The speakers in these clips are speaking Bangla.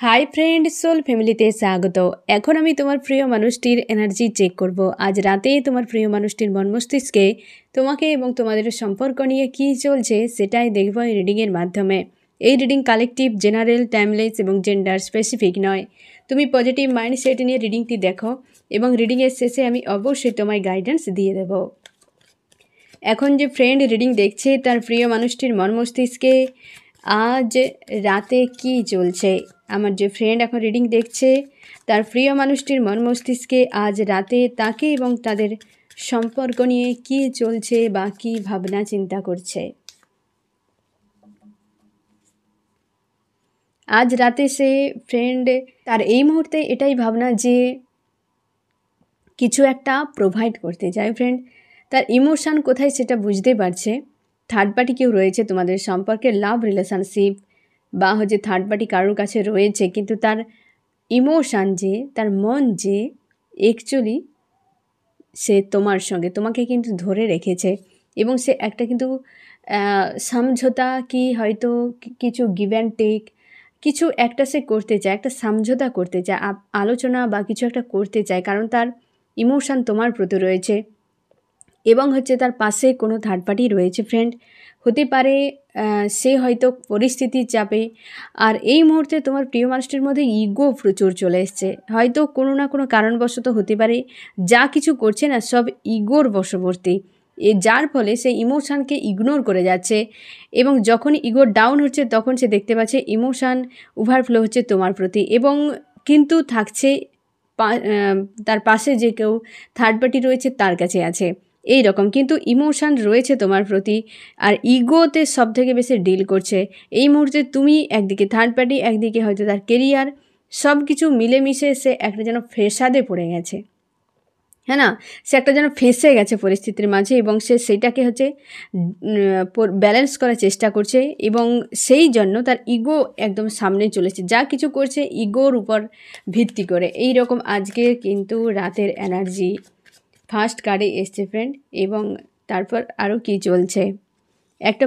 হাই ফ্রেন্ড, সোল ফ্যামিলিতে স্বাগত। এখন আমি তোমার প্রিয় মানুষটির এনার্জি চেক করব। আজ রাতে তোমার প্রিয় মানুষটির মন মস্তিষ্কে তোমাকে এবং তোমাদের সম্পর্ক নিয়ে কী চলছে সেটাই দেখব এই রিডিংয়ের মাধ্যমে। এই রিডিং কালেকটিভ, জেনারেল, টাইমলেস এবং জেন্ডার স্পেসিফিক নয়। তুমি পজিটিভ মাইন্ডসেট নিয়ে রিডিংটি দেখো এবং রিডিংয়ের শেষে আমি অবশ্যই তোমায় গাইডেন্স দিয়ে দেব। এখন যে ফ্রেন্ড রিডিং দেখছে তার প্রিয় মানুষটির মন মস্তিষ্কে আজ রাতে কি চলছে। আমার যে ফ্রেন্ড এখন রিডিং দেখছে তার প্রিয় মানুষটির মন মস্তিষ্কে আজ রাতে তাকে এবং তাদের সম্পর্ক নিয়ে কি চলছে বা কী ভাবনা চিন্তা করছে। আজ রাতে সে ফ্রেন্ড তার এই মুহূর্তে এটাই ভাবনা যে কিছু একটা প্রোভাইড করতে চায়। ফ্রেন্ড তার ইমোশান কোথায় সেটা বুঝতে পারছে। থার্ড পার্টি কেউ রয়েছে তোমাদের সম্পর্কে, লাভ রিলেশনশিপ বা হচ্ছে থার্ড পার্টি কারোর কাছে রয়েছে, কিন্তু তার ইমোশান যে, তার মন যে অ্যাকচুয়ালি সে তোমার সঙ্গে, তোমাকে কিন্তু ধরে রেখেছে এবং সে একটা কিন্তু সমঝোতা কি হয়তো কিছু গিভ অ্যান্ড টেক কিছু একটা সে করতে চায়, একটা সমঝোতা করতে চায়, আলোচনা বা কিছু একটা করতে চায়, কারণ তার ইমোশান তোমার প্রতি রয়েছে এবং হচ্ছে তার পাশে কোনো থার্ড পার্টি রয়েছে। ফ্রেন্ড হতে পারে সে হয়তো পরিস্থিতির চাপে, আর এই মুহূর্তে তোমার প্রিয় মানুষটির মধ্যে ইগো প্রচুর চলে এসছে। হয়তো কোনো না কোনো কারণবশত হতে পারে যা কিছু করছে না সব ইগোর বশবর্তী, যার ফলে সে ইমোশানকে ইগনোর করে যাচ্ছে এবং যখন ইগো ডাউন হচ্ছে তখন সে দেখতে পাচ্ছে ইমোশান ওভারফ্লো হচ্ছে তোমার প্রতি এবং কিন্তু থাকছে তার পাশে যে কেউ থার্ড পার্টি রয়েছে তার কাছে আছে এই রকম, কিন্তু ইমোশান রয়েছে তোমার প্রতি আর ইগোতে সব থেকে বেশি ডিল করছে এই মুহূর্তে। তুমি একদিকে থার্ড পার্টি, একদিকে হয়তো তার কেরিয়ার, সব কিছু মিলেমিশে সে একটা যেন ফেসাদে পড়ে গেছে, হ্যাঁ না, সে একটা যেন ফেঁসে গেছে পরিস্থিতির মাঝে এবং সে সেইটাকে হচ্ছে ব্যালেন্স করার চেষ্টা করছে এবং সেই জন্য তার ইগো একদম সামনে চলেছে, যা কিছু করছে ইগোর উপর ভিত্তি করে। এই রকম আজকে কিন্তু রাতের এনার্জি ফার্স্ট কার্ডে এসছে ফ্রেন্ড। এবং তারপর আরও কি চলছে, একটা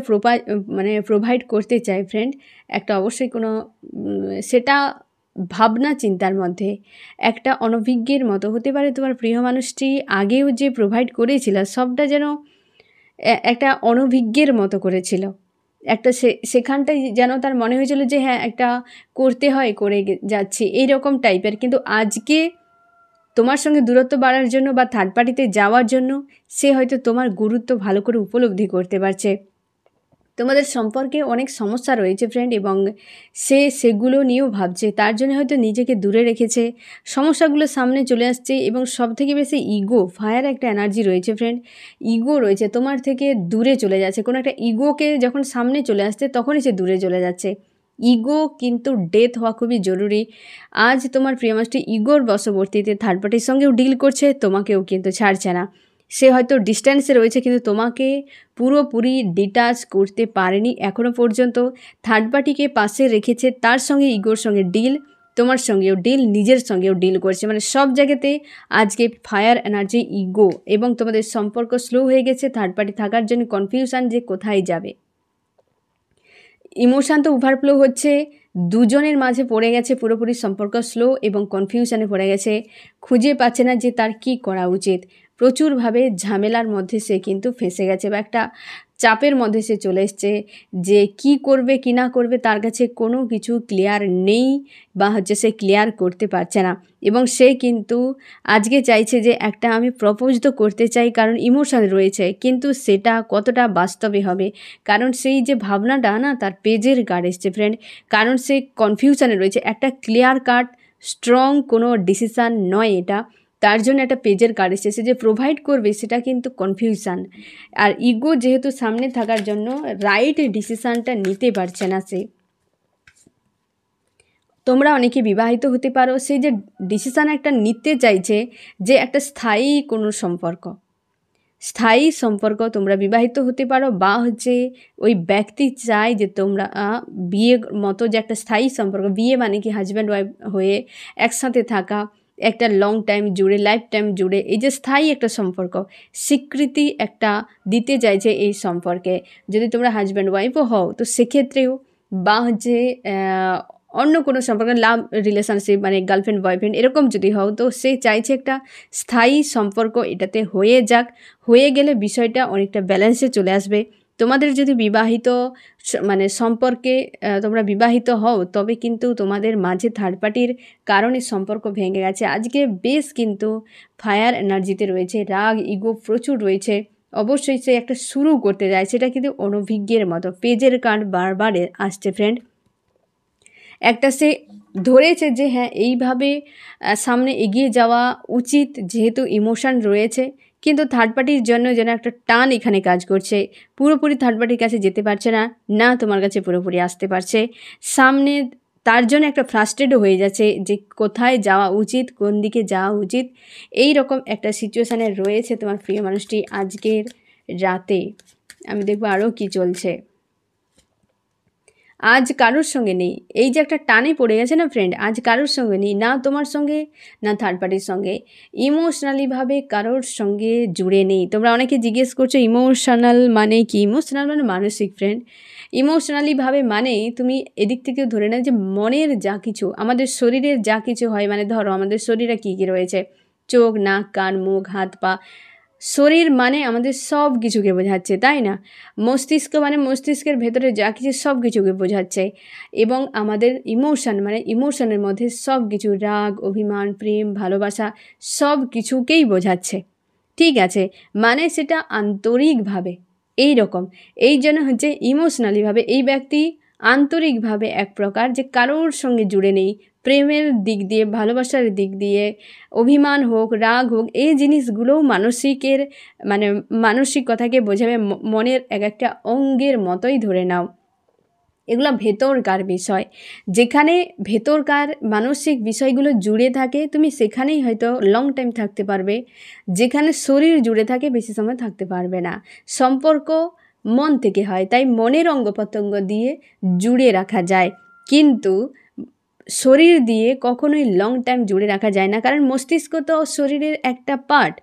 প্রোভাইড করতে চাই ফ্রেন্ড, একটা অবশ্যই কোনো সেটা ভাবনা চিন্তার মধ্যে একটা অনভিজ্ঞের মতো হতে পারে। তোমার প্রিয় মানুষটি আগেও যে প্রোভাইড করেছিল সবটা যেন একটা অনভিজ্ঞের মতো করেছিল, একটা সেখানটাই যেন তার মনে হয়েছিল যে হ্যাঁ একটা করতে হয়, করে যাচ্ছি এই রকম টাইপের, কিন্তু আজকে তোমার সঙ্গে দূরত্ব বাড়ার জন্য বা থার্ড পার্টিতে যাওয়ার জন্য সে হয়তো তোমার গুরুত্ব ভালো করে উপলব্ধি করতে পারছে। তোমাদের সম্পর্কে অনেক সমস্যা রয়েছে ফ্রেন্ড এবং সে সেগুলো নিয়েও ভাবছে, তার জন্য হয়তো নিজেকে দূরে রেখেছে, সমস্যাগুলো সামনে চলে আসছে এবং সব থেকে বেশি ইগো, ফায়ার একটা এনার্জি রয়েছে ফ্রেন্ড, ইগো রয়েছে তোমার থেকে দূরে চলে যাচ্ছে। কোনো একটা ইগোকে যখন সামনে চলে আসছে তখনই সে দূরে চলে যাচ্ছে। ইগো কিন্তু ডেথ হওয়া খুবই জরুরি। আজ তোমার প্রিয় মানুষটি ইগোর বশবর্তীতে থার্ড পার্টির সঙ্গেও ডিল করছে, তোমাকেও কিন্তু ছাড়ছে না। সে হয়তো ডিস্ট্যান্সে রয়েছে কিন্তু তোমাকে পুরোপুরি ডিটাচ করতে পারেনি এখনও পর্যন্ত। থার্ড পার্টিকে পাশে রেখেছে, তার সঙ্গে ইগোর সঙ্গে ডিল, তোমার সঙ্গেও ডিল, নিজের সঙ্গেও ডিল করছে, মানে সব জায়গাতে আজকে ফায়ার এনার্জি, ইগো এবং তোমাদের সম্পর্ক স্লো হয়ে গেছে। থার্ড পার্টি থাকার জন্য কনফিউশন যে কোথায় যাবে, ইমোশান তো ওভারফ্লো হচ্ছে, দুজনের মাঝে পড়ে গেছে পুরোপুরি সম্পর্ক স্লো এবং কনফিউশনে পড়ে গেছে, খুঁজে পাচ্ছে না যে তার কি করা উচিত। প্রচুরভাবে ঝামেলার মধ্যে সে কিন্তু ফেঁসে গেছে বা একটা চাপের মধ্যে সে চলে এসছে যে কি করবে কি না করবে তার কাছে কোনো কিছু ক্লিয়ার নেই বা হচ্ছে সে ক্লিয়ার করতে পারছে না এবং সে কিন্তু আজকে চাইছে যে একটা আমি প্রপোজ তো করতে চাই কারণ ইমোশন রয়েছে, কিন্তু সেটা কতটা বাস্তবে হবে, কারণ সেই যে ভাবনাটা না তার পেজের কার্ড এসছে ফ্রেন্ড, কারণ সে কনফিউশনে রয়েছে, একটা ক্লিয়ার কাট স্ট্রং কোনো ডিসিশান নয় এটা, তার জন্য একটা পেজের কার্ড এসছে। সে যে প্রোভাইড করবে সেটা কিন্তু কনফিউশান, আর ইগো যেহেতু সামনে থাকার জন্য রাইট ডিসিশানটা নিতে পারছে না সে। তোমরা অনেকে বিবাহিত হতে পারো, সেই যে ডিসিশান একটা নিতে চাইছে যে একটা স্থায়ী কোনো সম্পর্ক তোমরা বিবাহিত হতে পারো বা হচ্ছে ওই ব্যক্তি চায় যে তোমরা বিয়ের মতো যে একটা স্থায়ী সম্পর্ক, বিয়ে মানে কি হাজব্যান্ড ওয়াইফ হয়ে একসাথে থাকা একটা লং টাইম জুড়ে, লাইফ টাইম জুড়ে, এই যে স্থায়ী একটা সম্পর্ক, স্বীকৃতি একটা দিতে চাইছে এই সম্পর্কে। যদি তোমরা হাজব্যান্ড ওয়াইফও হও তো সেক্ষেত্রেও বা হচ্ছে অন্য কোনো সম্পর্ক, লাভ রিলেশনশিপ মানে গার্লফ্রেন্ড বয়ফ্রেন্ড এরকম যদি হও, তো সে চাইছে একটা স্থায়ী সম্পর্ক এটাতে হয়ে যাক। হয়ে গেলে বিষয়টা অনেকটা ব্যালেন্সে চলে আসবে। তোমাদের যদি বিবাহিত মানে সম্পর্কে তোমরা বিবাহিত হও, তবে কিন্তু তোমাদের মাঝে থার্ড পার্টির কারণে সম্পর্ক ভেঙে গেছে। আজকে বেশ কিন্তু ফায়ার এনার্জিতে রয়েছে, রাগ ইগো প্রচুর রয়েছে। অবশ্যই সে একটা শুরু করতে যায়, সেটা কিন্তু অনভিজ্ঞের মতো। পেজের কার্ড বারবার আসছে ফ্রেন্ড। একটা সে ধরেছে যে হ্যাঁ এইভাবে সামনে এগিয়ে যাওয়া উচিত, যেহেতু ইমোশন রয়েছে। কিন্তু থার্ড পার্টির জন্য যেন একটা টান এখানে কাজ করছে। পুরোপুরি থার্ড পার্টির কাছে যেতে পারছে না, না তোমার কাছে পুরোপুরি আসতে পারছে। সামনে তার জন্য একটা ফ্রাস্ট্রেটও হয়ে যাচ্ছে যে কোথায় যাওয়া উচিত, কোন দিকে যাওয়া উচিত, এই রকম একটা সিচুয়েশানে রয়েছে তোমার প্রিয় মানুষটি আজকের রাতে। আমি দেখবো আরও কি চলছে। আজ কারোর সঙ্গে নেই, এই যে একটা টানে পড়ে গেছে না ফ্রেন্ড, আজ কারোর সঙ্গে নেই, না তোমার সঙ্গে না থার্ড পার্টির সঙ্গে। ইমোশনালিভাবে কারোর সঙ্গে জুড়ে নেই। তোমরা অনেকে জিজ্ঞেস করছো ইমোশনাল মানে কি? ইমোশনাল মানে মানসিক ফ্রেন্ড। ইমোশনালিভাবে মানে তুমি এদিক থেকেও ধরে নাও যে মনের যা কিছু, আমাদের শরীরের যা কিছু হয়, মানে ধরো আমাদের শরীরে কী কী রয়েছে, চোখ, নাক, কান, মুখ, হাত, পা। শরীর মানে আমাদের সব কিছুকে বোঝাচ্ছে, তাই না? মস্তিষ্ক মানে মস্তিষ্কের ভেতরে যা কিছু সব কিছুকে বোঝাচ্ছে। এবং আমাদের ইমোশন মানে ইমোশনের মধ্যে সব কিছু, রাগ, অভিমান, প্রেম, ভালোবাসা সব কিছুকেই বোঝাচ্ছে। ঠিক আছে, মানে সেটা আন্তরিকভাবে এই রকম। এই জন্য হচ্ছে ইমোশনালিভাবে এই ব্যক্তি আন্তরিকভাবে এক প্রকার যে কারোর সঙ্গে জুড়ে নেই। প্রেমের দিক দিয়ে, ভালোবাসার দিক দিয়ে, অভিমান হোক, রাগ হোক, এই জিনিসগুলোও মানসিকের মানে মানসিক কথাকে বোঝাবে, মনের এক একটা অঙ্গের মতোই ধরে নাও। এগুলো ভেতরকার বিষয়। যেখানে ভেতরকার মানসিক বিষয়গুলো জুড়ে থাকে, তুমি সেখানেই হয়তো লং টাইম থাকতে পারবে। যেখানে শরীর জুড়ে থাকে বেশি সময় থাকতে পারবে না। সম্পর্ক মন থেকে হয়, তাই মনের অঙ্গ প্রত্যঙ্গ দিয়ে জুড়ে রাখা যায়, কিন্তু শরীর দিয়ে কখনোই লং টাইম জুড়ে রাখা যায় না। কারণ মস্তিষ্ক তো শরীরের একটা পার্ট।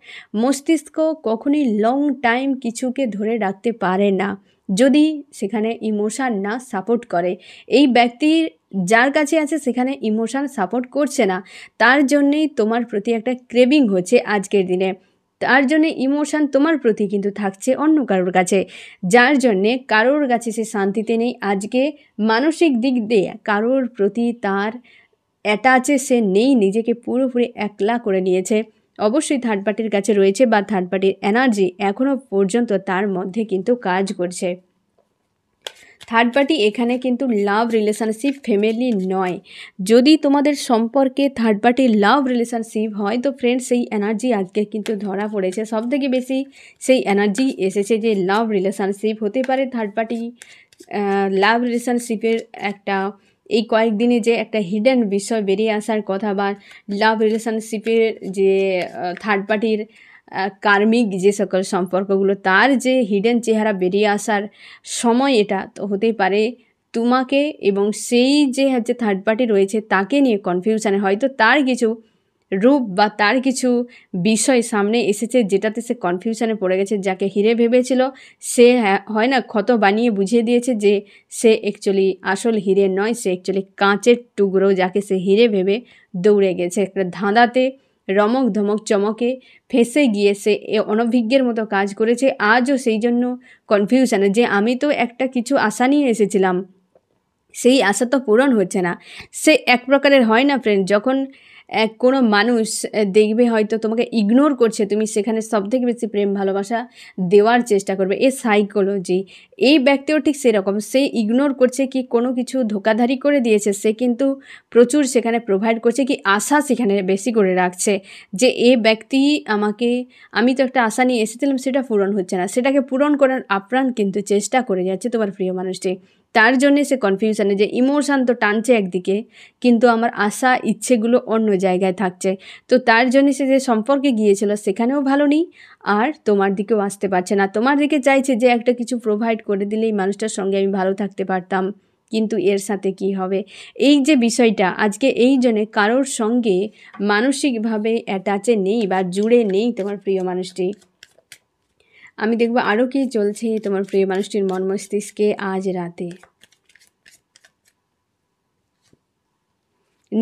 মস্তিষ্ক কখনোই লং টাইম কিছুকে ধরে রাখতে পারে না যদি সেখানে ইমোশান না সাপোর্ট করে। এই ব্যক্তির যার কাছে আছে সেখানে ইমোশান সাপোর্ট করছে না, তার জন্যেই তোমার প্রতি একটা ক্রেভিং হচ্ছে আজকের দিনে। তার জন্যে ইমোশান তোমার প্রতি কিন্তু থাকছে অন্য কারোর কাছে, যার জন্যে কারোর কাছে সে শান্তিতে নেই। আজকে মানসিক দিক দিয়ে কারোর প্রতি তার অ্যাটাচে সে নেই, নিজেকে পুরোপুরি একলা করে নিয়েছে। অবশ্যই থার্ড পার্টির কাছে রয়েছে, বা থার্ড পার্টির এনার্জি এখনও পর্যন্ত তার মধ্যে কিন্তু কাজ করছে। থার্ড পার্টি এখানে কিন্তু লাভ রিলেশনশিপ, ফ্যামিলি নয়। যদি তোমাদের সম্পর্কে থার্ড পার্টি লাভ রিলেশনশিপ হয়, তো ফ্রেন্ডস সেই এনার্জি আজকে কিন্তু ধরা পড়েছে। সবথেকে বেশি সেই এনার্জি এসেছে যে লাভ রিলেশনশিপ হতে পারে থার্ড পার্টি। লাভ রিলেশনশিপের একটা এই কয়েকদিনে যে একটা হিডেন বিষয় বেরিয়ে আসার কথা, বা লাভ রিলেশনশিপের যে থার্ড পার্টির কার্মিক যে সকল সম্পর্কগুলো, তার যে হিডেন চেহারা বেরিয়ে আসার সময়, এটা তো হতেই পারে তোমাকে এবং সেই যে হচ্ছে থার্ড পার্টি রয়েছে তাকে নিয়ে কনফিউশনে, হয়তো তার কিছু রূপ বা তার কিছু বিষয় সামনে এসেছে যেটাতে সে কনফিউশনে পড়ে গেছে। যাকে হিরে ভেবেছিল সে হয় না ক্ষত বানিয়ে বুঝিয়ে দিয়েছে যে সে অ্যাকচুয়ালি আসল হিরে নয়, সে অ্যাকচুয়ালি কাঁচের টুকরো, যাকে সে হিরে ভেবে দৌড়ে গেছে। একটা ধাঁধাতে রমক ধমক চমকে ফেঁসে গিয়ে সে অনভিজ্ঞের মতো কাজ করেছে। আজও সেই জন্য কনফিউশনে যে আমি তো একটা কিছু আশা নিয়ে এসেছিলাম, সেই আশা তো পূরণ হচ্ছে না। সে এক প্রকারের হয় না ফ্রেন্ড, যখন কোনো মানুষ দেখবে হয়তো তোমাকে ইগনোর করছে, তুমি সেখানে সবথেকে বেশি প্রেম ভালোবাসা দেওয়ার চেষ্টা করবে। এ সাইকোলজি। এই ব্যক্তিও ঠিক সেরকম, সে ইগনোর করছে কি কোনো কিছু ধোকাধারি করে দিয়েছে, সে কিন্তু প্রচুর সেখানে প্রোভাইড করছে, কি আশা সেখানে বেশি করে রাখছে যে এ ব্যক্তি আমাকে, আমি তো একটা আশা নিয়ে এসেছিলাম সেটা পূরণ হচ্ছে না, সেটাকে পূরণ করার আপ্রাণ কিন্তু চেষ্টা করে যাচ্ছে তোমার প্রিয় মানুষটি। তার জন্যে সে কনফিউশনে যে ইমোশান তো টানছে একদিকে, কিন্তু আমার আশা ইচ্ছেগুলো অন্য জায়গায় থাকছে। তো তার জন্য সে যে সম্পর্কে গিয়েছিল সেখানেও ভালো নেই, আর তোমার দিকেও আসতে পারছে না। তোমার দিকে চাইছে যে একটা কিছু প্রোভাইড করে দিলেই মানুষটার সঙ্গে আমি ভালো থাকতে পারতাম, কিন্তু এর সাথে কি হবে, এই যে বিষয়টা আজকে এই জন্যে কারোর সঙ্গে মানসিকভাবে অ্যাটাচে নেই বা জুড়ে নেই তোমার প্রিয় মানুষটি। আমি দেখব আরও কি চলছে তোমার প্রিয় মানুষটির মন মস্তিষ্কে আজ রাতে।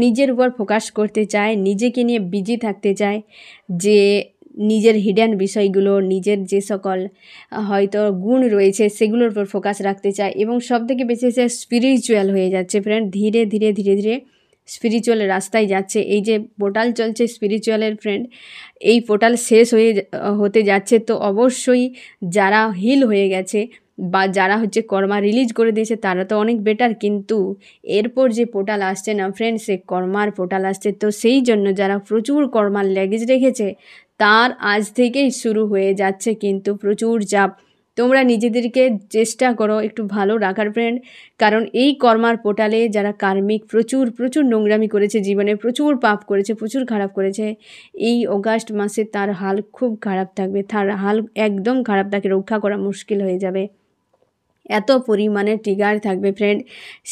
নিজের উপর ফোকাস করতে চায়, নিজেকে নিয়ে বিজি থাকতে চায়, যে নিজের হিডেন বিষয়গুলো, নিজের যে সকল হয়তো গুণ রয়েছে সেগুলোর উপর ফোকাস রাখতে চায়, এবং সবথেকে বেশি সে স্পিরিচুয়াল হয়ে যাচ্ছে ফ্রেন্ড। ধীরে ধীরে ধীরে ধীরে স্পিরিচুয়াল রাস্তায় যাচ্ছে। এই যে পোর্টাল চলছে স্পিরিচুয়ালের ফ্রেন্ড, এই পোর্টাল শেষ হতে যাচ্ছে। তো অবশ্যই যারা হিল হয়ে গেছে বা যারা হচ্ছে কর্মা রিলিজ করে দিয়েছে তারা তো অনেক বেটার, কিন্তু এরপর যে পোর্টাল আসছে না ফ্রেন্ড, সে কর্মার পোর্টাল আসছে। তো সেই জন্য যারা প্রচুর কর্মার ল্যাগেজ রেখেছে তার আজ থেকেই শুরু হয়ে যাচ্ছে কিন্তু প্রচুর চাপ। তোমরা নিজেদেরকে চেষ্টা করো একটু ভালো রাখার ফ্রেন্ড, কারণ এই কর্মার পোর্টালে যারা কার্মিক প্রচুর প্রচুর নোংরামি করেছে, জীবনে প্রচুর পাপ করেছে, প্রচুর খারাপ করেছে, এই অগাস্ট মাসে তার হাল খুব খারাপ থাকবে। তার হাল একদম খারাপ, তাকে রক্ষা করা মুশকিল হয়ে যাবে, এত পরিমাণে ট্রিগার থাকবে ফ্রেন্ড।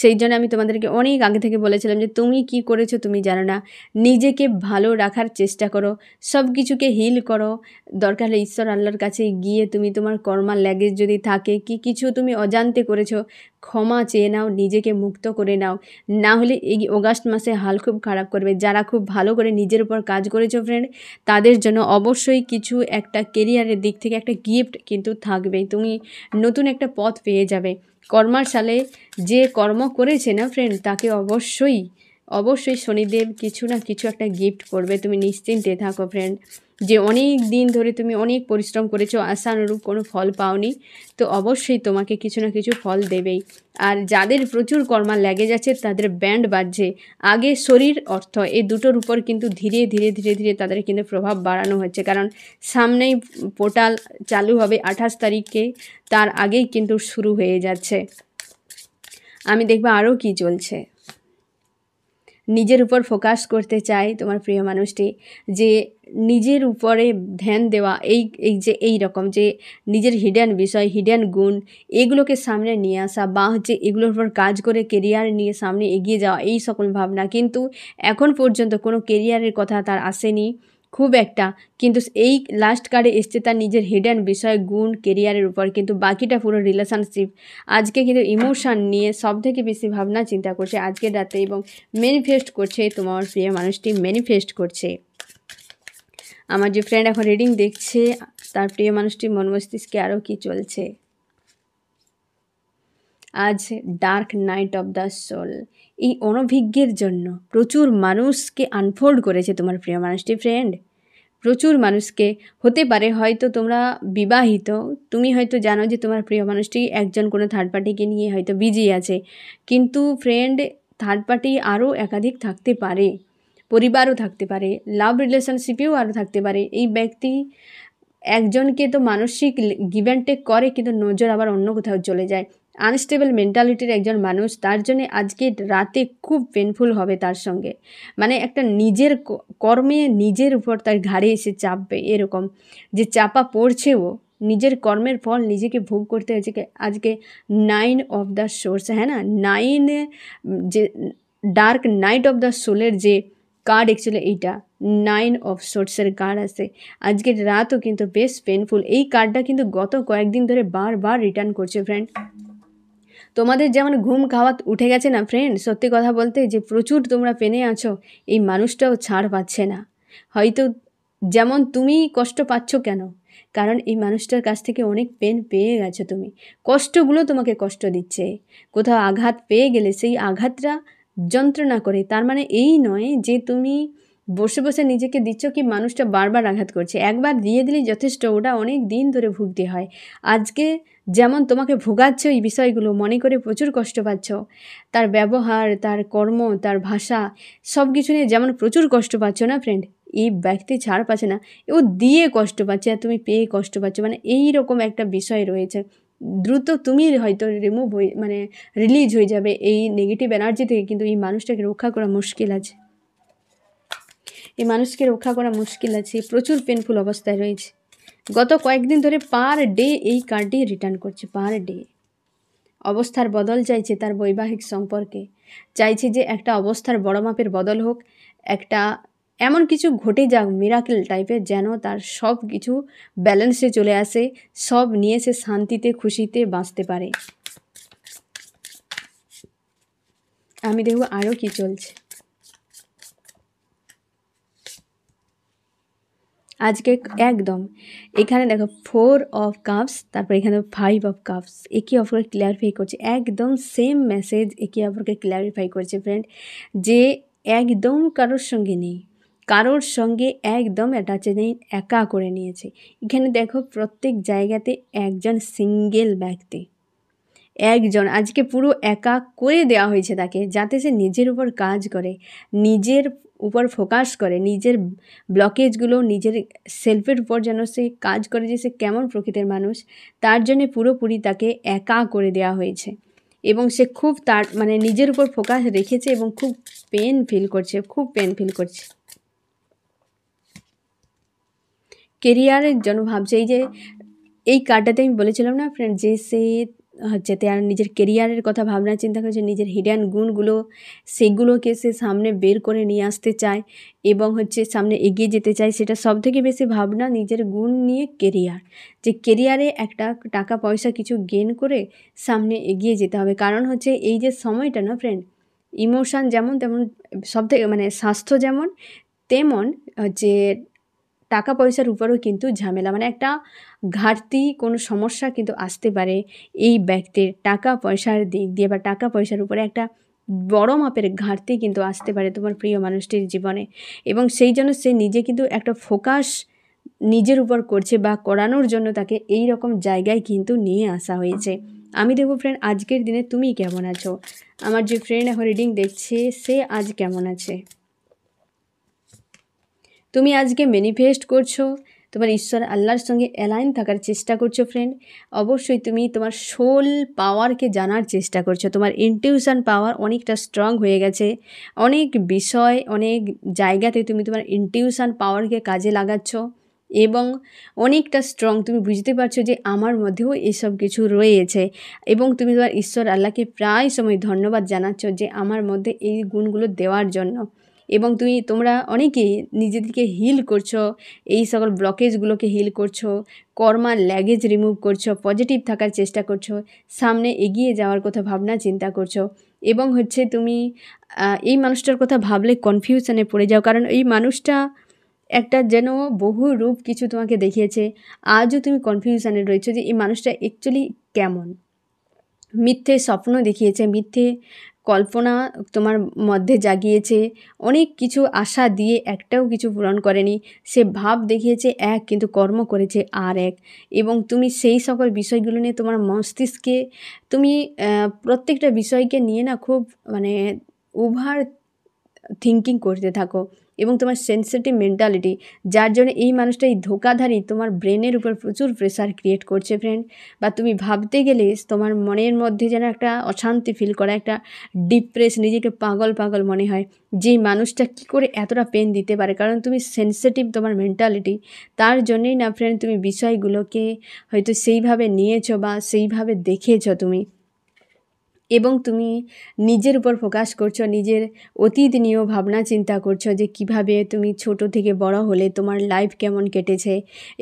সেই জন্য আমি তোমাদেরকে অনেক আগে থেকে বলেছিলাম যে তুমি কি করেছো তুমি জানো না, নিজেকে ভালো রাখার চেষ্টা করো, সব কিছুকে হিল করো। দরকার হলে ঈশ্বর আল্লাহর কাছে গিয়ে তুমি তোমার কর্মার ল্যাগেজ যদি থাকে, কি কিছু তুমি অজান্তে করেছো, ক্ষমা চেয়ে নাও, নিজেকে মুক্ত করে নাও। না হলে এই অগাস্ট মাসে হাল খুব খারাপ করবে। যারা খুব ভালো করে নিজের উপর কাজ করেছো ফ্রেন্ড, তাদের জন্য অবশ্যই কিছু একটা কেরিয়ারের দিক থেকে একটা গিফট কিন্তু থাকবেই। তুমি নতুন একটা পথ পেয়ে যাবে। কর্মার সালে যে কর্ম করেছে না ফ্রেন্ড, তাকে অবশ্যই অবশ্যই শনিদেব কিছু না কিছু একটা গিফট করবে। তুমি নিশ্চিন্তে থাকো ফ্রেন্ড, যে অনেক দিন ধরে তুমি অনেক পরিশ্রম করেছো, আশানুরূপ কোনো ফল পাওনি, তো অবশ্যই তোমাকে কিছু না কিছু ফল দেবেই। আর যাদের প্রচুর কর্মা লেগে যাচ্ছে তাদের ব্যান্ড বাজছে, আগে শরীর অর্থ এই দুটোর উপর কিন্তু ধীরে ধীরে ধীরে ধীরে তাদের কিন্তু প্রভাব বাড়ানো হচ্ছে, কারণ সামনেই পোর্টাল চালু হবে 28 তারিখে, তার আগেই কিন্তু শুরু হয়ে যাচ্ছে। আমি দেখবো আরও কি চলছে। নিজের উপর ফোকাস করতে চাই তোমার প্রিয় মানুষটি, যে নিজের উপরে ধ্যান দেওয়া, এই যে এই রকম যে নিজের হিডেন বিষয়, হিডেন গুণ, এগুলোকে সামনে নিয়ে আসা, বা হচ্ছে এগুলোর উপর কাজ করে কেরিয়ার নিয়ে সামনে এগিয়ে যাওয়া, এই সকল ভাবনা। কিন্তু এখন পর্যন্ত কোনো কেরিয়ারের কথা তার আসেনি খুব একটা, কিন্তু এই লাস্ট কার্ডে এসছে তার নিজের হিডেন বিষয়, গুণ, কেরিয়ারের উপর, কিন্তু বাকিটা পুরো রিলেশনশিপ। আজকে কিন্তু ইমোশান নিয়ে সবথেকে বেশি ভাবনা চিন্তা করছে আজকের রাতে, এবং ম্যানিফেস্ট করছে, তোমার প্রিয় মানুষটি ম্যানিফেস্ট করছে। আমার যে ফ্রেন্ড এখন রিডিং দেখছে, তার প্রিয় মানুষটি মন মস্তিষ্কে আরও কি চলছে। আজ dark night of the soul, এই অনভিজ্ঞের জন্য প্রচুর মানুষকে আনফোল্ড করেছে তোমার প্রিয় মানুষটি ফ্রেন্ড। প্রচুর মানুষকে, হতে পারে হয়তো তোমরা বিবাহিত, তুমি হয়তো জানো যে তোমার প্রিয় মানুষটি একজন কোনো থার্ড পার্টিকে নিয়ে হয়তো বিজি আছে, কিন্তু ফ্রেন্ড থার্ড পার্টি আরও একাধিক থাকতে পারে, পরিবারও থাকতে পারে, লাভ রিলেশনশিপেও আরও থাকতে পারে। এই ব্যক্তি একজনকে তো মানসিক গিভ অ্যান্ড টেক করে, কিন্তু নজর আবার অন্য কোথাও চলে যায়। আনস্টেবল মেন্টালিটির একজন মানুষ, তার জন্য আজকে রাতে খুব পেনফুল হবে তার সঙ্গে, মানে একটা নিজের কর্মে নিজের উপর তার ঘাড়ে এসে চাপবে, এরকম যে চাপা পড়ছে, ও নিজের কর্মের ফল নিজেকে ভোগ করতে হয়েছে। আজকে 9 অফ দ্য সোর্স, হ্যাঁ না, 9 যে ডার্ক নাইট অফ দ্য সোলের যে কার্ড, অ্যাকচুয়ালি এইটা 9 অফ সোর্সের কার্ড আছে। আজকের রাতও কিন্তু বেশ পেনফুল। এই কার্ডটা কিন্তু গত কয়েকদিন ধরে বারবার রিটার্ন করছে ফ্রেন্ড। তোমাদের যেমন ঘুম খাওয়া উঠে গেছে না ফ্রেন্ড, সত্যি কথা বলতে যে প্রচুর তোমরা পেনে আছো, এই মানুষটাও ছাড় পাচ্ছে না। হয়তো যেমন তুমি কষ্ট পাচ্ছ কেন, কারণ এই মানুষটার কাছ থেকে অনেক পেন পেয়ে গেছো তুমি, কষ্টগুলো তোমাকে কষ্ট দিচ্ছে। কোথাও আঘাত পেয়ে গেলে সেই আঘাতটা যন্ত্রণা করে, তার মানে এই নয় যে তুমি বসে বসে নিজেকে দিচ্ছ কি মানুষটা বারবার আঘাত করছে। একবার দিয়ে দিলেই যথেষ্ট, ওটা অনেক দিন ধরে ভুগতে হয়। আজকে যেমন তোমাকে ভোগাচ্ছ এই বিষয়গুলো মনে করে প্রচুর কষ্ট পাচ্ছ, তার ব্যবহার, তার কর্ম, তার ভাষা, সব কিছু নিয়ে যেমন প্রচুর কষ্ট পাচ্ছ না ফ্রেন্ড, এই ব্যক্তি ছাড় পাচ্ছে না, ও দিয়ে কষ্ট পাচ্ছে আর তুমি পেয়ে কষ্ট পাচ্ছ, মানে এই রকম একটা বিষয় রয়েছে। দ্রুত তুমি হয়তো রিমুভ হয়ে, মানে রিলিজ হয়ে যাবে এই নেগেটিভ এনার্জি থেকে, কিন্তু এই মানুষটাকে রক্ষা করা মুশকিল আছে, এই মানুষকে রক্ষা করা মুশকিল আছে, প্রচুর পেনফুল অবস্থায় রয়েছে। গত কয়েকদিন ধরে পার ডে এই কার্ডটি রিটার্ন করছে, পার ডে অবস্থার বদল চাইছে তার বৈবাহিক সম্পর্কে, চাইছে যে একটা অবস্থার বড় মাপের বদল হোক, একটা এমন কিছু ঘটে যাক মিরাকেল টাইপের, যেন তার সব কিছু ব্যালেন্সে চলে আসে, সব নিয়ে সে শান্তিতে খুশিতে বাঁচতে পারে। আমি দেখব আরও কি চলছে। আজকে একদম এখানে দেখো 4 অফ কাপস, তারপর এখানে 5 অফ কাপস একে অপরকে ক্লিয়ারিফাই করছে, একদম সেম মেসেজ একে অপরকে ক্লিয়ারিফাই করছে ফ্রেন্ড, যে একদম কারোর সঙ্গে নেই, কারোর সঙ্গে একদম অ্যাটাচে নেই, একা করে নিয়েছে। এখানে দেখো প্রত্যেক জায়গাতে একজন সিঙ্গেল ব্যক্তি, একজন আজকে পুরো একা করে দেওয়া হয়েছে তাকে, যাতে সে নিজের উপর কাজ করে, নিজের উপর ফোকাস করে, নিজের ব্লকেজগুলো, নিজের সেলফের উপর যেন সে কাজ করে, যে সে কেমন প্রকৃতির মানুষ, তার জন্যে পুরোপুরি তাকে একা করে দেওয়া হয়েছে। এবং সে খুব তার মানে নিজের উপর ফোকাস রেখেছে এবং খুব পেন ফিল করছে, খুব পেন ফিল করছে। কেরিয়ারের জন্য ভাবছে, এই কার্ডটাতে আমি বলেছিলাম না ফ্রেন্ড, যে সে হচ্ছে তার নিজের কেরিয়ারের কথা ভাবনা চিন্তা করছে, নিজের হিডেন গুণগুলো সেগুলোকে সে সামনে বের করে নিয়ে আসতে চায় এবং হচ্ছে সামনে এগিয়ে যেতে চায়। সেটা সবথেকে বেশি ভাবনা নিজের গুণ নিয়ে কেরিয়ার, যে কেরিয়ারে একটা টাকা পয়সা কিছু গেন করে সামনে এগিয়ে যেতে হবে। কারণ হচ্ছে এই যে সময়টা না ফ্রেন্ড, ইমোশান যেমন তেমন সবথেকে মানে স্বাস্থ্য যেমন তেমন হচ্ছে টাকা পয়সার উপরও কিন্তু ঝামেলা, মানে একটা ঘাটতি, কোনো সমস্যা কিন্তু আসতে পারে এই ব্যক্তির টাকা পয়সার দিক দিয়ে, বা টাকা পয়সার উপরে একটা বড় মাপের ঘাটতি কিন্তু আসতে পারে তোমার প্রিয় মানুষটির জীবনে। এবং সেই জন্য সে নিজে কিন্তু একটা ফোকাস নিজের উপর করছে, বা করানোর জন্য তাকে এই রকম জায়গায় কিন্তু নিয়ে আসা হয়েছে। আমি দেখব ফ্রেন্ড আজকের দিনে তুমি কেমন আছো, আমার যে ফ্রেন্ড এখন রিডিং দেখছে সে আজ কেমন আছে। তুমি আজকে ম্যানিফেস্ট করছো, তোমার ঈশ্বর আল্লাহর সঙ্গে অ্যালাইন থাকার চেষ্টা করছো ফ্রেন্ড। অবশ্যই তুমি তোমার সোল পাওয়ারকে জানার চেষ্টা করছো, তোমার ইনটিউশন পাওয়ার অনেকটা স্ট্রং হয়ে গেছে। অনেক বিষয়, অনেক জায়গাতে তুমি তোমার ইনটিউশন পাওয়ারকে কাজে লাগাচ্ছ এবং অনেকটা স্ট্রং। তুমি বুঝতে পারছো যে আমার মধ্যেও এসব কিছু রয়েছে, এবং তুমি তোমার ঈশ্বর আল্লাহকে প্রায় সময় ধন্যবাদ জানাচ্ছ যে আমার মধ্যে এই গুণগুলো দেওয়ার জন্য। এবং তোমরা অনেকেই নিজেদেরকে হিল করছো, এই সকল ব্লকেজগুলোকে হিল করছো, কর্মার ল্যাগেজ রিমুভ করছো, পজিটিভ থাকার চেষ্টা করছো, সামনে এগিয়ে যাওয়ার কথা ভাবনা চিন্তা করছো। এবং হচ্ছে তুমি এই মানুষটার কথা ভাবলে কনফিউশনে পড়ে যাও, কারণ এই মানুষটা একটা যেন বহু রূপ কিছু তোমাকে দেখিয়েছে। আজও তুমি কনফিউশনে রয়েছো যে এই মানুষটা অ্যাকচুয়ালি কেমন। মিথ্যে স্বপ্ন দেখিয়েছে, মিথ্যে কল্পনা তোমার মধ্যে জাগিয়েছে, অনেক কিছু আশা দিয়ে একটাও কিছু পূরণ করেনি। সে ভাব দেখিয়েছে এক, কিন্তু কর্ম করেছে আর এক। এবং তুমি সেই সকল বিষয়গুলো নিয়ে তোমার মস্তিষ্কে তুমি প্রত্যেকটা বিষয়কে নিয়ে না খুব মানে ওভার থিঙ্কিং করতে থাকো, এবং তোমার সেন্সিটিভ মেন্টালিটি, যার জন্য এই মানুষটা এই ধোকাধারী তোমার ব্রেনের উপর প্রচুর প্রেশার ক্রিয়েট করছে ফ্রেন্ড। বা তুমি ভাবতে গেলে তোমার মনের মধ্যে যেন একটা অশান্তি ফিল করা, একটা ডিপ্রেস, নিজেকে পাগল পাগল মনে হয় যে মানুষটা কী করে এতটা পেন দিতে পারে। কারণ তুমি সেন্সিটিভ, তোমার মেন্টালিটি, তার জন্যই না ফ্রেন্ড তুমি বিষয়গুলোকে হয়তো সেইভাবে নিয়েছো বা সেইভাবে দেখেছো তুমি। এবং তুমি নিজের উপর ফোকাস করছো, নিজের অতীত নিয়েও ভাবনা চিন্তা করছো, যে কিভাবে তুমি ছোট থেকে বড় হলে তোমার লাইফ কেমন কেটেছে,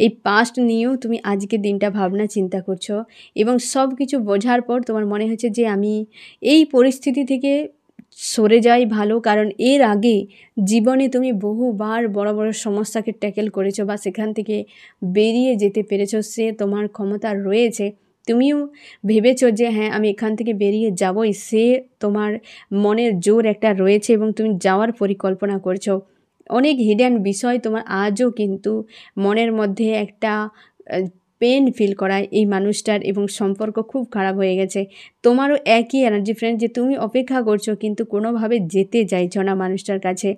এই পাস্ট নিয়েও তুমি আজকের দিনটা ভাবনা চিন্তা করছো। এবং সব কিছু বোঝার পর তোমার মনে হচ্ছে যে আমি এই পরিস্থিতি থেকে সরে যাই ভালো, কারণ এর আগে জীবনে তুমি বহুবার বড় বড় সমস্যাকে ট্যাকেল করেছো, বা সেখান থেকে বেরিয়ে যেতে পেরেছো, সে তোমার ক্ষমতা রয়েছে। তুমিও ভেবেছো যে হ্যাঁ আমি এখান থেকে বেরিয়ে যাবই, সে তোমার মনের জোর একটা রয়েছে এবং তুমি যাওয়ার পরিকল্পনা করছো। অনেক হিডেন বিষয় তোমার আজও কিন্তু মনের মধ্যে একটা পেন ফিল করায় এই মানুষটার, এবং সম্পর্ক খুব খারাপ হয়ে গেছে। তোমারও একই এনার্জি ফ্রেন্ড, যে তুমি অপেক্ষা করছো কিন্তু কোনোভাবে যেতে চাইছো না মানুষটার কাছে।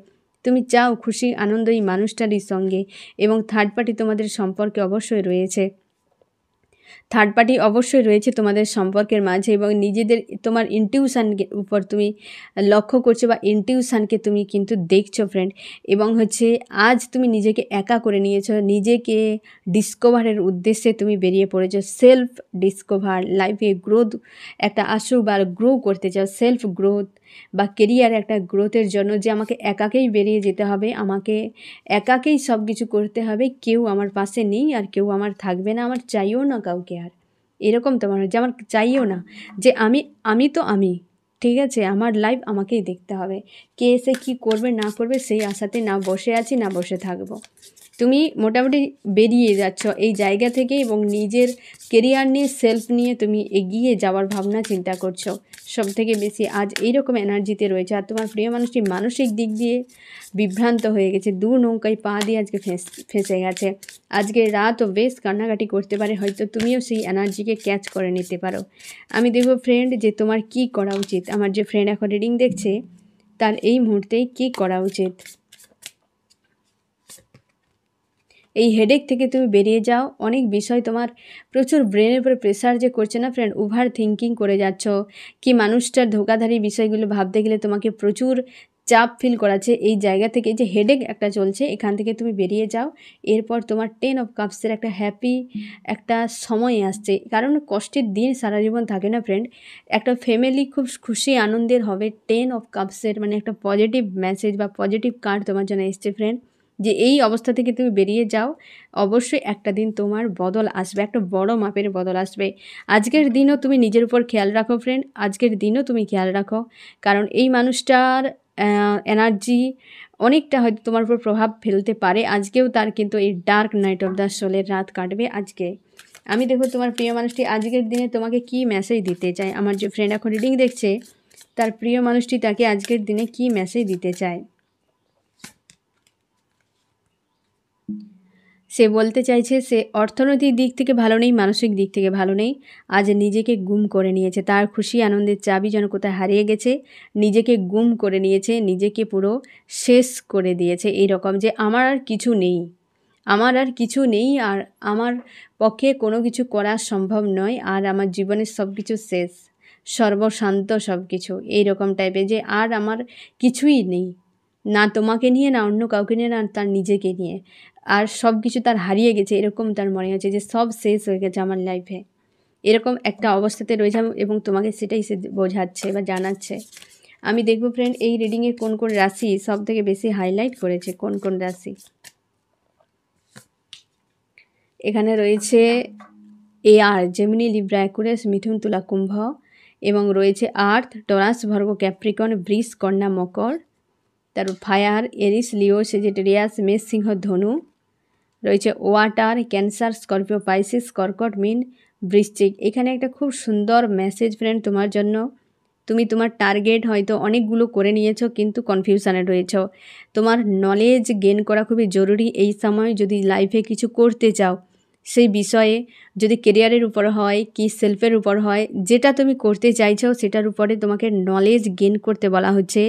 তুমি চাও খুশি আনন্দ এই মানুষটারই সঙ্গে, এবং থার্ড পার্টি তোমাদের সম্পর্কে অবশ্যই রয়েছে, থার্ড পার্টি অবশ্যই রয়েছে তোমাদের সম্পর্কের মাঝে। এবং নিজেদের তোমার ইনটিউশানকে উপর তুমি লক্ষ্য করছো, বা ইনটিউশানকে তুমি কিন্তু দেখছো ফ্রেন্ড। এবং হচ্ছে আজ তুমি নিজেকে একা করে নিয়েছো, নিজেকে ডিসকভারের উদ্দেশ্যে তুমি বেরিয়ে পড়েছো। সেলফ ডিসকভার, লাইফে গ্রোথ একটা আসুক, বা গ্রো করতে চাও, সেলফ গ্রোথ বা কেরিয়ার একটা গ্রোথের জন্য, যে আমাকে একাকেই বেরিয়ে যেতে হবে, আমাকে একাকেই সব কিছু করতে হবে, কেউ আমার পাশে নেই আর কেউ আমার থাকবে না, আমার চাইও না কাউকে আর, এরকম তোমার যে আমার চাইও না, যে আমি তো আমি, ঠিক আছে, আমার লাইফ আমাকেই দেখতে হবে, কে এসে কী করবে না করবে সেই আশাতে না বসে আছি না বসে থাকবো। তুমি মোটামুটি বেরিয়ে যাচ্ছ এই জায়গা থেকে এবং নিজের কেরিয়ার নিয়ে সেলফ নিয়ে তুমি এগিয়ে যাওয়ার ভাবনা চিন্তা করছো সব থেকে বেশি। আজ এইরকম এনার্জিতে রয়েছে। আর তোমার প্রিয় মানুষটি মানসিক দিক দিয়ে বিভ্রান্ত হয়ে গেছে, দু নৌকায় পা দিয়ে আজকে ফেঁসে গেছে। আজকে রাতও বেশ কান্নাকাটি করতে পারে, হয়তো তুমিও সেই এনার্জিকে ক্যাচ করে নিতে পারো। আমি দেখব ফ্রেন্ড যে তোমার কি করা উচিত। আমার যে ফ্রেন্ড এখন রিডিং দেখছে তার এই মুহূর্তেই কি করা উচিত। এই হেডেক থেকে তুমি বেরিয়ে যাও। অনেক বিষয় তোমার প্রচুর ব্রেনের উপরে প্রেশার যে করছে না ফ্রেন্ড, ওভার থিঙ্কিং করে যাচ্ছ, কি মানুষটার ধোকাধারী বিষয়গুলো ভাবতে গেলে তোমাকে প্রচুর চাপ ফিল করাচ্ছে। এই জায়গা থেকে যে হেডেক একটা চলছে এখান থেকে তুমি বেরিয়ে যাও। এরপর তোমার 10 অফ কাপসের একটা হ্যাপি একটা সময় আসছে, কারণ কষ্টের দিন সারা জীবন থাকে না ফ্রেন্ড। একটা ফ্যামিলি খুব খুশি আনন্দের হবে। 10 অফ কাপসের মানে একটা পজিটিভ মেসেজ বা পজিটিভ কার্ড তোমার জন্য এসছে ফ্রেন্ড, যে এই অবস্থা থেকে তুমি বেরিয়ে যাও। অবশ্যই একটা দিন তোমার বদল আসবে, একটা বড় মাপের বদল আসবে। আজকের দিনও তুমি নিজের উপর খেয়াল রাখো ফ্রেন্ড, আজকের দিনও তুমি খেয়াল রাখো, কারণ এই মানুষটার এনার্জি অনেকটা হয়তো তোমার উপর প্রভাব ফেলতে পারে। আজকেও তার কিন্তু এই ডার্ক নাইট অফ দ্য সোলের রাত কাটবে আজকে। আমি দেখো তোমার প্রিয় মানুষটি আজকের দিনে তোমাকে কি মেসেজ দিতে চায়। আমার যে ফ্রেন্ড এখন রিডিং দেখছে তার প্রিয় মানুষটি তাকে আজকের দিনে কি মেসেজ দিতে চায়। সে বলতে চাইছে সে অর্থনৈতিক দিক থেকে ভালো নেই, মানসিক দিক থেকে ভালো নেই। আজ নিজেকে গুম করে নিয়েছে, তার খুশি আনন্দের চাবি যেন কোথায় হারিয়ে গেছে। নিজেকে গুম করে নিয়েছে, নিজেকে পুরো শেষ করে দিয়েছে। এই রকম যে আমার আর কিছু নেই, আমার আর কিছু নেই, আর আমার পক্ষে কোনো কিছু করা সম্ভব নয়, আর আমার জীবনের সব কিছু শেষ, সর্বশান্ত সব কিছু, এইরকম টাইপের যে আর আমার কিছুই নেই, না তোমাকে নিয়ে, না অন্য কাউকে নিয়ে, না তার নিজেকে নিয়ে, আর সব কিছু তার হারিয়ে গেছে। এরকম তার মনে হচ্ছে যে সব শেষ হয়ে গেছে আমার লাইফে, এরকম একটা অবস্থাতে রয়েছে এবং তোমাকে সেটাই সে বোঝাচ্ছে বা জানাচ্ছে। আমি দেখব ফ্রেন্ড এই রিডিংয়ে কোন কোন রাশি সব থেকে বেশি হাইলাইট করেছে, কোন কোন রাশি। এখানে রয়েছে এয়ার, জেমিনি, লিব্রা, অ্যাকুয়ারিয়াস, মিথুন, তুলা, কুম্ভ, এবং রয়েছে আর্থ, টরাস, ভার্গো, ক্যাপ্রিকন, বৃষ, কন্যা, মকর, তারপর ফায়ার, এরিস, লিও, সেজিটেরিয়াস, মেষ, সিংহ, ধনু, রয়েছে ওয়াটার, ক্যান্সার, স্করপিও, পাইসিস, কর্কট, মিন, বৃশ্চিক। এখানে একটা খুব সুন্দর মেসেজ ফ্রেন্ড তোমার জন্য। তুমি তোমার টার্গেট হয়তো অনেকগুলো করে নিয়েছো কিন্তু কনফিউশনে রয়েছো। তোমার নলেজ গেইন করা খুবই জরুরি এই সময়। যদি লাইফে কিছু করতে চাও সেই বিষয়ে, যদি কেরিয়ারের উপর হয় কি সেলফের উপর হয়, যেটা তুমি করতে চাইছো সেটার উপরে তোমাকে নলেজ গেইন করতে বলা হচ্ছে।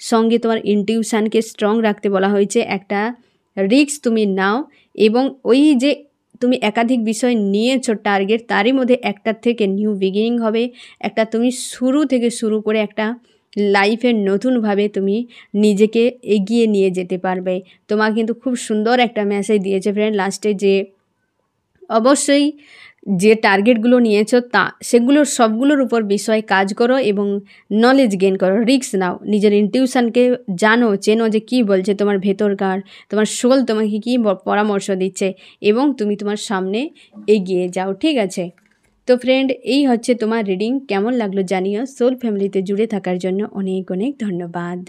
সঙ্গে তোমার ইনটিউশনকে স্ট্রং রাখতে বলা হয়েছে। একটা রিস্ক তুমি নাও এবং ওই যে তুমি একাধিক বিষয় নিয়েছো টার্গেট, তারই মধ্যে একটার থেকে নিউ বিগিনিং হবে। একটা তুমি শুরু থেকে শুরু করে একটা লাইফের নতুনভাবে তুমি নিজেকে এগিয়ে নিয়ে যেতে পারবে। তোমার কিন্তু খুব সুন্দর একটা মেসেজ দিয়েছে ফ্রেন্ড লাস্টে, যে অবশ্যই যে টার্গেটগুলো নিয়েছো সেগুলোর সবগুলোর উপর বিষয় কাজ করো এবং নলেজ গেইন করো, রিস্ক নাও, নিজের ইনটিউশনকে জানো, চেনো যে কী বলছে তোমার ভেতরকার, তোমার সোল তোমাকে কী পরামর্শ দিচ্ছে, এবং তুমি তোমার সামনে এগিয়ে যাও। ঠিক আছে, তো ফ্রেন্ড এই হচ্ছে তোমার রিডিং। কেমন লাগলো জানিও। সোল ফ্যামিলিতে জুড়ে থাকার জন্য অনেক অনেক ধন্যবাদ।